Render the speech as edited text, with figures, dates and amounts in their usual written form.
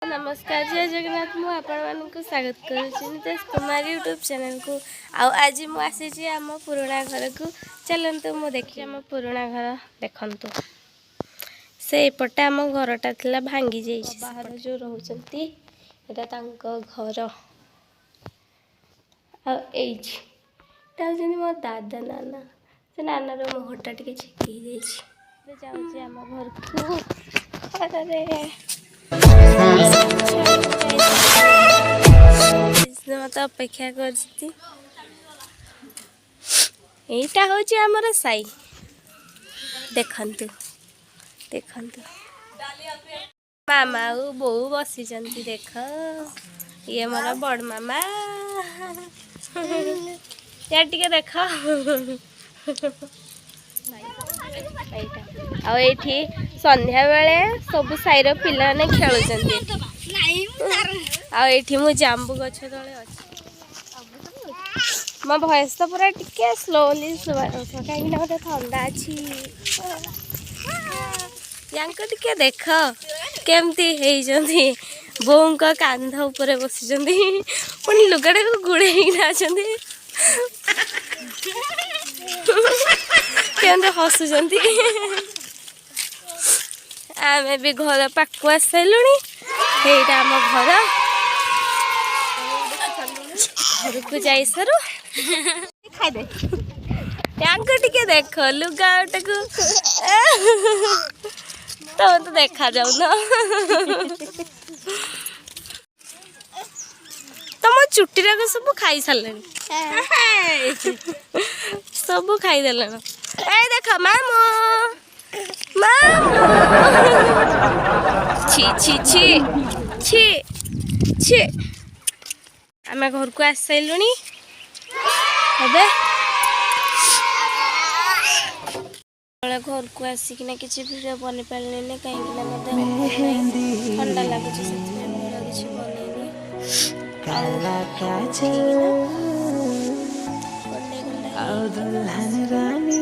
नमस्कार जय जगन्नाथ मु आपको स्वागत करुँच कुमार यूट्यूब चैनल को आज मुझे आम पुराणा घर को चलतु मु देखिए आम पुराणा घर देखु से एपटे आम घरटा था भांगी जाइए बाहर जो रोचती यहाँ घर आउे मो दादा नाना से नानार मुहटा टे छेकी जाऊँगी आम घर को मत अपेक्षा कर यहीटा हूँ आमर साई देखंतु देखंतु मामा और बो बसी देख ये मोर बड़ मामा या टिके देख आठी संध्या बेले सब साईर पिला ने खेलुंट आठी मु जांबू गछ तले अच्छी मो भयस तो पूरा टिके स्लोली कहीं मत ठंडा अच्छी टिके देख केमती बों का कांध ऊपर बसी पुणी लुगाटा को गुड़े केमती हसुंट आम भी घर पाक आस सारूँ यहीटा आम घर घर को जा सारू खाईदे टे देख लुगाटा को तुम तो देखा जाऊन तुम चुटी राग सब खाई सारे सब खाईदे ए देख मामू छी छी छी छी छी आम घर को आस सारूँ घर को आसिकिना किसी वीडियो बन पारे कहीं ठंडा लगुच किसी बनईनी